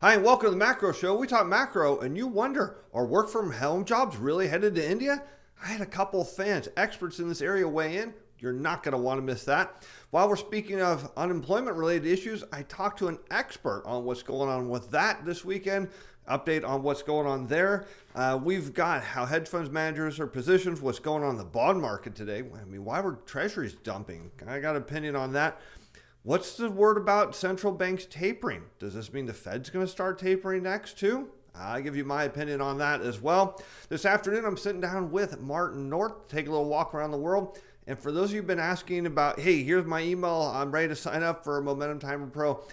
Hi, and welcome to the Macro Show. We talk macro, and you wonder, are work from home jobs really headed to India? I had a couple of fans, experts in this area weigh in. You're not going to want to miss that. While we're speaking of unemployment-related issues, I talked to an expert on what's going on with that this weekend. Update on what's going on there. We've got how hedge funds managers are positioned, what's going on in the bond market today. I mean, why were treasuries dumping? I got an opinion on that. What's the word about central banks tapering? Does this mean the Fed's going to start tapering next too? I'll give you my opinion on that as well. This afternoon, I'm sitting down with Martin North to take a little walk around the world. And for those of you who've been asking about, hey, here's my email. I'm ready to sign up for Momentum Timer Pro.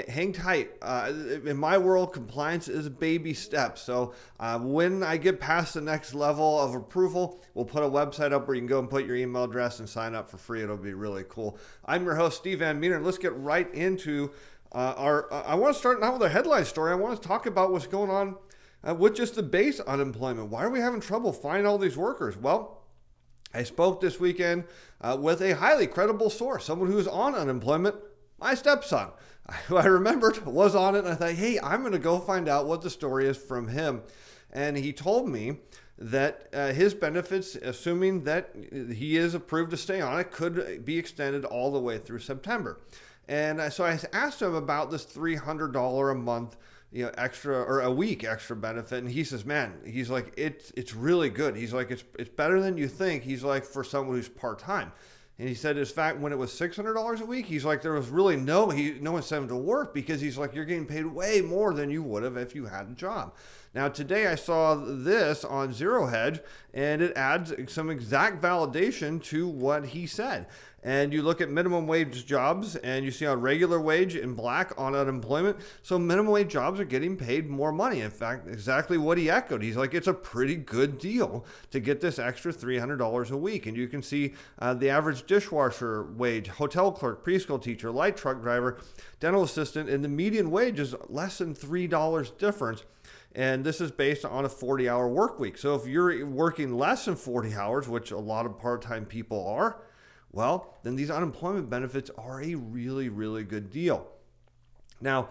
Hang tight. In my world, compliance is baby steps. So when I get past the next level of approval, we'll put a website up where you can go and put your email address and sign up for free. It'll be really cool. I'm your host, Steven Van Metre, and let's get right into I want to start now with a headline story. I want to talk about what's going on with just the base unemployment. Why are we having trouble finding all these workers? Well, I spoke this weekend with a highly credible source, someone who's on unemployment, my stepson. I remembered was on it, and I thought, hey, I'm going to go find out what the story is from him. And he told me that his benefits, assuming that he is approved to stay on it, could be extended all the way through September. And so I asked him about this $300 a month, extra or a week extra benefit. And he says, man, he's like, it's really good. He's like, it's better than you think. He's like, for someone who's part-time. And he said, in fact, when it was $600 a week, he's like, there was really no incentive to work because he's like, you're getting paid way more than you would have if you had a job. Now, today I saw this on Zero Hedge, and it adds some exact validation to what he said. And you look at minimum wage jobs, and you see on regular wage in black on unemployment. So minimum wage jobs are getting paid more money. In fact, exactly what he echoed. He's like, it's a pretty good deal to get this extra $300 a week. And you can see the average dishwasher wage, hotel clerk, preschool teacher, light truck driver, dental assistant, and the median wage is less than $3 difference. And this is based on a 40-hour work week. So if you're working less than 40 hours, which a lot of part-time people are, well, then these unemployment benefits are a really, really good deal. Now,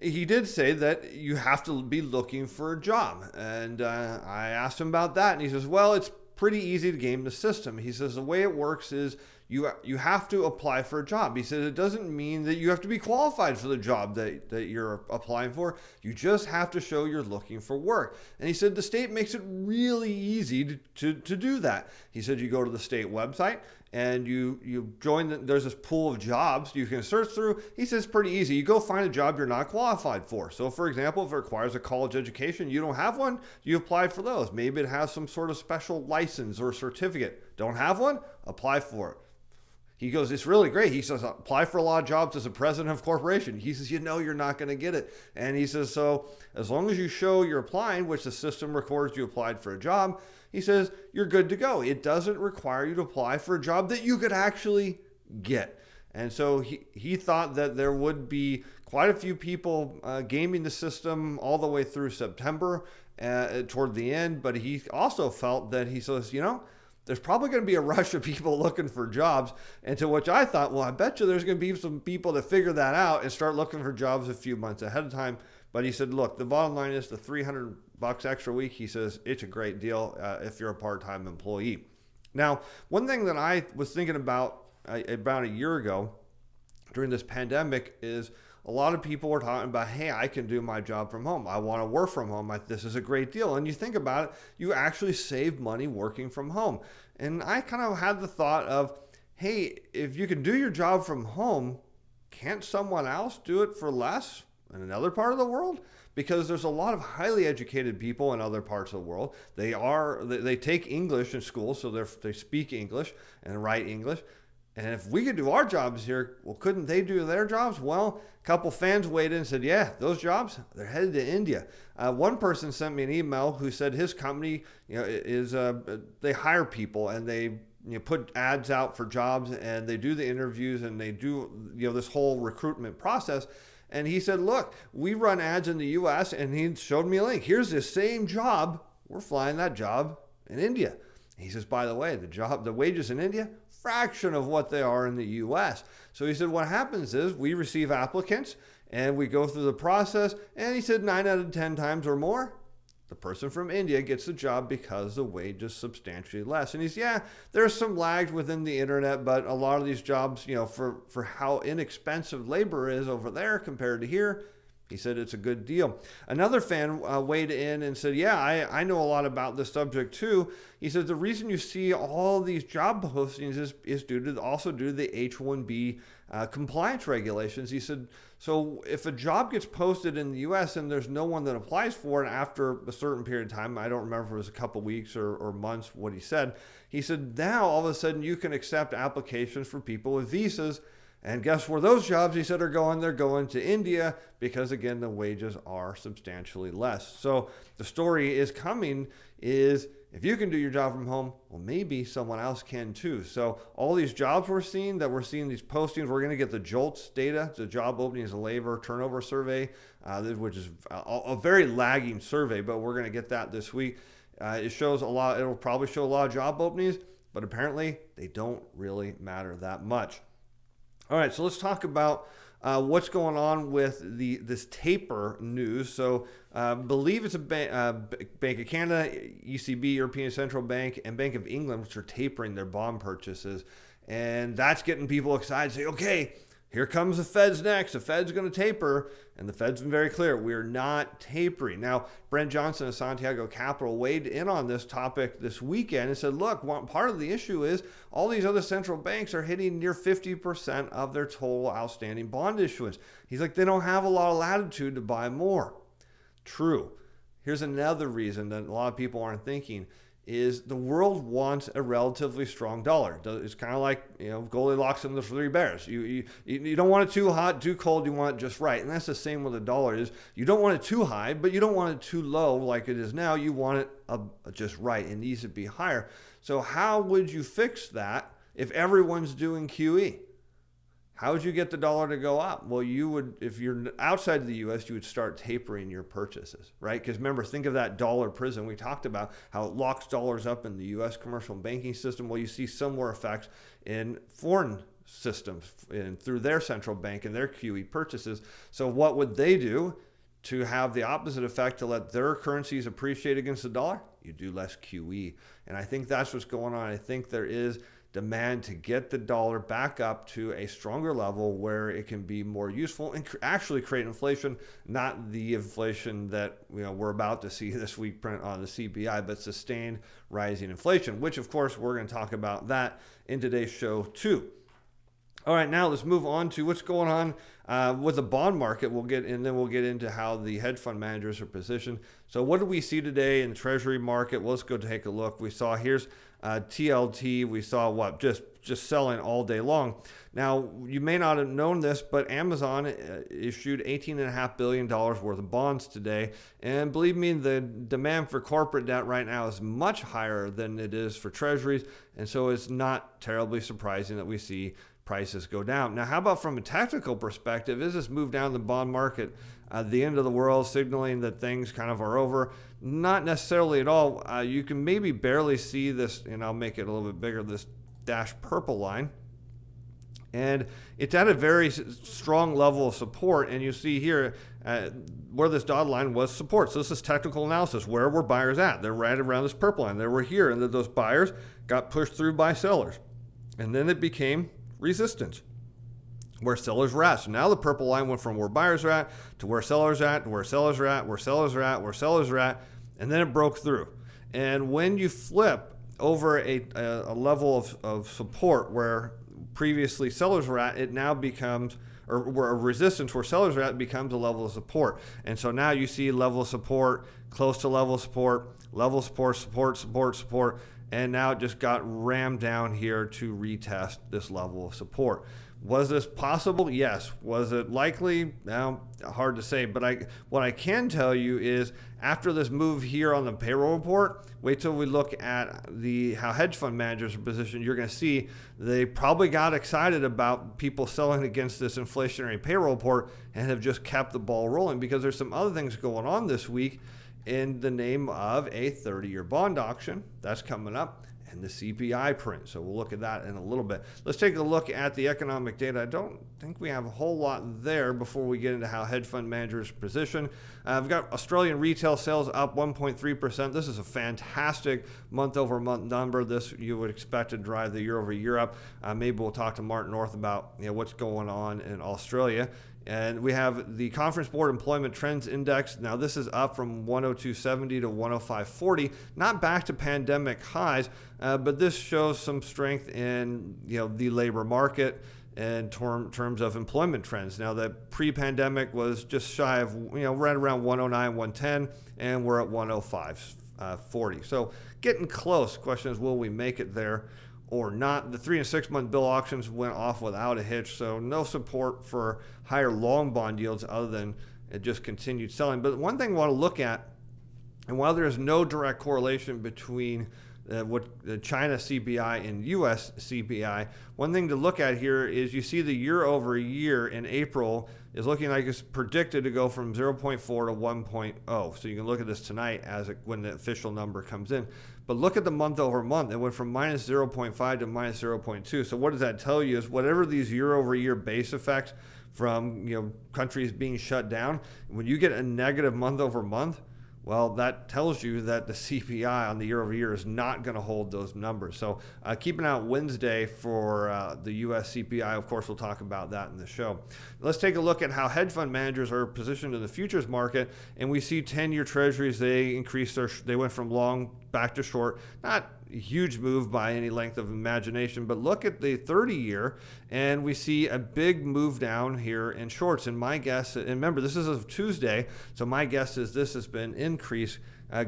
he did say that you have to be looking for a job. And I asked him about that. And he says, well, it's pretty easy to game the system. He says the way it works is you have to apply for a job. He says it doesn't mean that you have to be qualified for the job that you're applying for. You just have to show you're looking for work. And he said the state makes it really easy to do that. He said you go to the state website and you join, there's this pool of jobs you can search through. He says it's pretty easy. You go find a job you're not qualified for. So for example, if it requires a college education, you don't have one, you apply for those. Maybe it has some sort of special license or certificate. Don't have one? Apply for it. He goes, it's really great. He says, apply for a lot of jobs as a president of a corporation. He says, you're not going to get it. And he says, so as long as you show you're applying, which the system records you applied for a job, he says, you're good to go. It doesn't require you to apply for a job that you could actually get. And so he thought that there would be quite a few people gaming the system all the way through September toward the end. But he also felt that he says, there's probably going to be a rush of people looking for jobs. And to which I thought, well, I bet you there's going to be some people that figure that out and start looking for jobs a few months ahead of time. But he said, look, the bottom line is the $300 extra a week. He says it's a great deal if you're a part-time employee. Now, one thing that I was thinking about a year ago during this pandemic is a lot of people were talking about, hey, I can do my job from home. I want to work from home. This is a great deal. And you think about it, you actually save money working from home. And I kind of had the thought of, hey, if you can do your job from home, can't someone else do it for less in another part of the world? Because there's a lot of highly educated people in other parts of the world. They take English in school, so they speak English and write English. And if we could do our jobs here, well, couldn't they do their jobs? Well, a couple fans weighed in and said, yeah, those jobs, they're headed to India. One person sent me an email who said his company, they hire people and they put ads out for jobs and they do the interviews and they do this whole recruitment process. And he said, look, we run ads in the U.S. and he showed me a link. Here's this same job. We're flying that job in India. He says, by the way, the wages in India, fraction of what they are in the U.S. So he said, what happens is we receive applicants And we go through the process, and he said 9 out of 10 times or more, the person from India gets the job because the wage is substantially less. And there's some lags within the internet, but a lot of these jobs, for how inexpensive labor is over there compared to here, he said it's a good deal. Another fan weighed in and said, I know a lot about this subject too. He said the reason you see all these job postings is due to the H-1B compliance regulations. He said, so if a job gets posted in the U.S. and there's no one that applies for it after a certain period of time, I don't remember if it was a couple weeks or months what he said now all of a sudden you can accept applications for people with visas. And guess where those jobs, he said, are going? They're going to India because, again, the wages are substantially less. So the story is coming is if you can do your job from home, well, maybe someone else can too. So all these jobs we're seeing these postings, we're going to get the JOLTS data, the Job Openings and Labor Turnover Survey, which is a very lagging survey, but we're going to get that this week. It shows a lot. It'll probably show a lot of job openings, but apparently they don't really matter that much. All right, so let's talk about what's going on with this taper news. So believe it's a Bank of Canada, ECB, European Central Bank, and Bank of England, which are tapering their bond purchases. And that's getting people excited. Say, okay, here comes the Fed's next. The Fed's going to taper. And the Fed's been very clear. We're not tapering. Now, Brent Johnson of Santiago Capital weighed in on this topic this weekend and said, look, part of the issue is all these other central banks are hitting near 50% of their total outstanding bond issuance. He's like, they don't have a lot of latitude to buy more. True. Here's another reason that a lot of people aren't thinking is the world wants a relatively strong dollar. It's kind of like, Goldilocks and the three bears. You don't want it too hot, too cold. You want it just right. And that's the same with the dollar is you don't want it too high, but you don't want it too low like it is now. You want it just right. It needs to be higher. So how would you fix that if everyone's doing QE? How would you get the dollar to go up? Well, you would, if you're outside of the U.S., you would start tapering your purchases, right? Because remember, think of that dollar prison. We talked about how it locks dollars up in the U.S. commercial banking system. Well, you see similar effects in foreign systems and through their central bank and their QE purchases. So what would they do to have the opposite effect, to let their currencies appreciate against the dollar? You do less QE. And I think that's what's going on. I think there is demand to get the dollar back up to a stronger level where it can be more useful and actually create inflation, not the inflation that we're about to see this week print on the CPI, but sustained rising inflation, which of course we're going to talk about that in today's show too. All right, now let's move on to what's going on with the bond market. We'll get into how the hedge fund managers are positioned. So what do we see today in the Treasury market? Well, let's go take a look. We saw here's TLT. We saw just selling all day long. Now, you may not have known this, but Amazon issued $18.5 billion worth of bonds today. And believe me, the demand for corporate debt right now is much higher than it is for Treasuries. And so it's not terribly surprising that we see prices go down. Now, how about from a tactical perspective? Is this move down the bond market the end of the world, signaling that things kind of are over? Not necessarily at all. You can maybe barely see this, and I'll make it a little bit bigger, this dashed purple line. And it's at a very strong level of support. And you see here where this dotted line was support. So this is technical analysis. Where were buyers at? They're right around this purple line. They were here, and those buyers got pushed through by sellers. And then it became resistance, where sellers were at. So now the purple line went from where buyers are at to where sellers are at, to where sellers are at, where sellers are at, where sellers are at, and then it broke through. And when you flip over a level of support where previously sellers were at, it now becomes, or where a resistance where sellers are at becomes a level of support. And so now you see level of support, close to level of support, support, and now it just got rammed down here to retest this level of support. Was this possible? Yes. Was it likely? Now, hard to say. But what I can tell you is after this move here on the payroll report, wait till we look at how hedge fund managers are positioned. You're going to see they probably got excited about people selling against this inflationary payroll report and have just kept the ball rolling, because there's some other things going on this week in the name of a 30-year bond auction that's coming up. and the CPI print. So we'll look at that in a little bit. Let's take a look at the economic data. I don't think we have a whole lot there before we get into how hedge fund managers position. We've got Australian retail sales up 1.3%. This is a fantastic month-over-month number. This you would expect to drive the year-over-year up. Maybe we'll talk to Martin North about what's going on in Australia. And we have the Conference Board Employment Trends Index. Now this is up from 102.70 to 105.40, not back to pandemic highs, but this shows some strength in the labor market in terms of employment trends. Now the pre-pandemic was just shy of right around 109, 110, and we're at 105.40. So getting close. Question is, will we make it there or not? The 3 and 6 month bill auctions went off without a hitch, so no support for higher long bond yields other than it just continued selling. But one thing I want to look at, and while there is no direct correlation between what the China CPI and US CPI, one thing to look at here is you see the year over year in April is looking like it's predicted to go from 0.4 to 1.0. So you can look at this tonight when the official number comes in. But look at the month over month. It went from minus 0.5 to minus 0.2. So what does that tell you is whatever these year over year base effects from countries being shut down, when you get a negative month over month, well, that tells you that the CPI on the year over year is not going to hold those numbers. So keep an eye out Wednesday for the US CPI. Of course, we'll talk about that in the show. Let's take a look at how hedge fund managers are positioned in the futures market. And we see 10-year treasuries, they went from long back to short. Not a huge move by any length of imagination, but look at the 30-year, and we see a big move down here in shorts. And my guess, and remember, this is a Tuesday, so my guess is this has been increased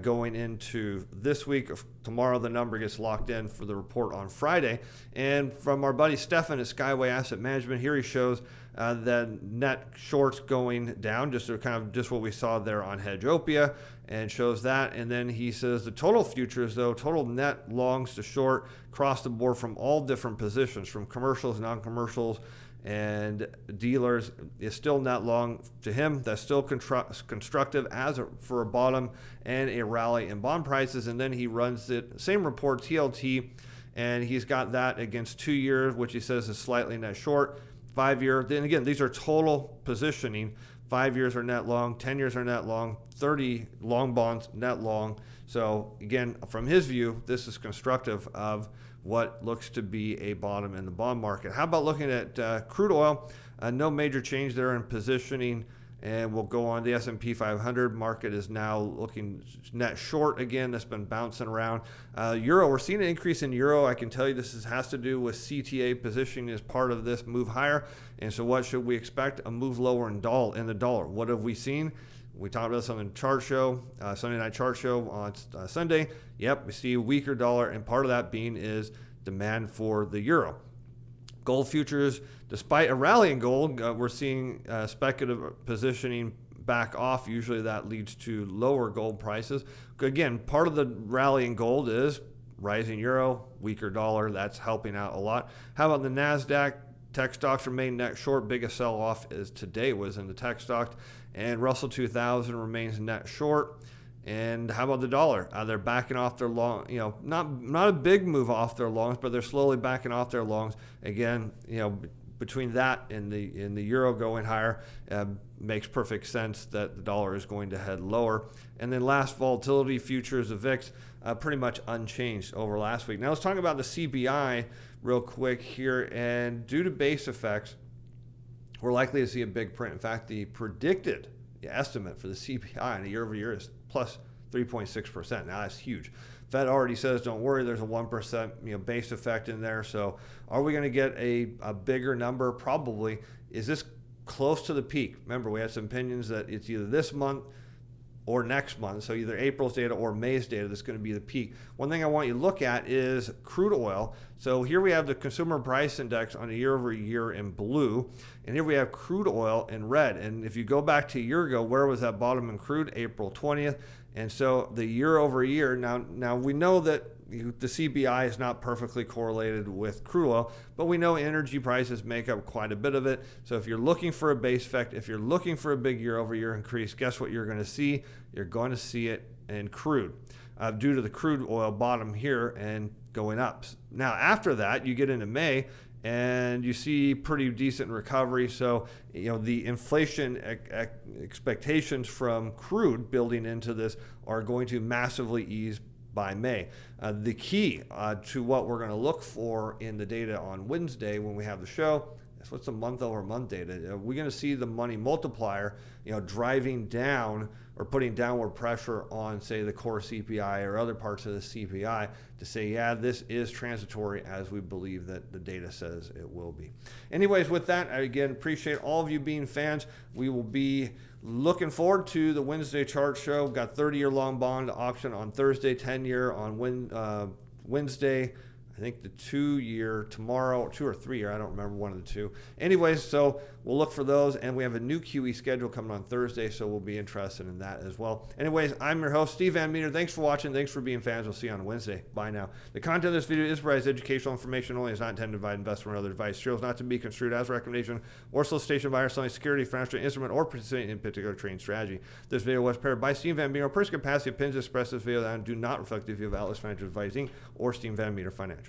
going into this week. Tomorrow, the number gets locked in for the report on Friday. And from our buddy Stefan at Skyway Asset Management, here he shows the net shorts going down, just what we saw there on Hedgeopia, and shows that. And then he says the total futures, though, total net longs to short across the board from all different positions, from commercials, non-commercials, and dealers, is still net long to him. That's still constructive for a bottom and a rally in bond prices. And then he runs it, same report, TLT, and he's got that against 2 years, which he says is slightly net short. 5 year, then again, these are total positioning. 5 years are net long, 10 years are net long, 30 long bonds net long. So again, from his view, this is constructive of what looks to be a bottom in the bond market. How about looking at crude oil? No major change there in positioning, and we'll go on. The S&P 500 market is now looking net short again. That's been bouncing around. Euro, we're seeing an increase in euro. I can tell you this has to do with CTA positioning as part of this move higher. And so what should we expect? A move lower in the dollar. What have we seen? We talked about this on the chart show, Sunday night chart show on Sunday. Yep, we see a weaker dollar, and part of that being is demand for the euro. Gold futures, despite a rally in gold, we're seeing speculative positioning back off. Usually that leads to lower gold prices. Again, part of the rally in gold is rising euro, weaker dollar. That's helping out a lot. How about the NASDAQ? Tech stocks remain net short. Biggest sell-off is today was in the tech stocks. And Russell 2000 remains net short. And how about the dollar? They're backing off their long, not a big move off their longs, but they're slowly backing off their longs. Again, between that and the euro going higher, makes perfect sense that the dollar is going to head lower. And then last, volatility futures, the VIX, pretty much unchanged over last week. Now let's talk about the CPI real quick here. And due to base effects, we're likely to see a big print. In fact, the estimate for the CPI on a year over year is plus 3.6%. Now that's huge. Fed already says, don't worry, there's a 1% base effect in there. So are we going to get a bigger number? Probably. Is this close to the peak? Remember, we had some opinions that it's either this month or next month. So either April's data or May's data that's going to be the peak. One thing I want you to look at is crude oil. So here we have the consumer price index on a year over year in blue, and here we have crude oil in red. And if you go back to a year ago, where was that bottom in crude? April 20th. And so the year over year, now we know that the CPI is not perfectly correlated with crude oil, but we know energy prices make up quite a bit of it. So if you're looking for a base effect, if you're looking for a big year over year increase, guess what you're going to see? You're going to see it in crude. Due to the crude oil bottom here, and going up. Now, after that, you get into May, and you see pretty decent recovery. So, the inflation expectations from crude building into this are going to massively ease by May. The key to what we're going to look for in the data on Wednesday when we have the show is what's the month-over-month data. We're going to see the money multiplier, driving down or putting downward pressure on, say, the core CPI or other parts of the CPI to say, yeah, this is transitory, as we believe that the data says it will be. Anyways, with that, I again appreciate all of you being fans. We will be looking forward to the Wednesday chart show. Got 30-year long bond auction on Thursday, 10-year on Wednesday. I think the 2-year tomorrow, 2 or 3 year, I don't remember, one of the two. Anyways, so we'll look for those, and we have a new QE schedule coming on Thursday, so we'll be interested in that as well. Anyways, I'm your host, Steve Van Metre. Thanks for watching. Thanks for being fans. We'll see you on Wednesday. Bye now. The content of this video is provides educational information only. It's not intended to provide investment or other advice. Shows not to be construed as a recommendation or solicitation by or selling security, financial instrument, or participating in particular trading strategy. This video was prepared by Steven Van Metre. Personal capacity opinions expressed in this video that do not reflect the view of Atlas Financial Advising or Steven Van Metre Financial.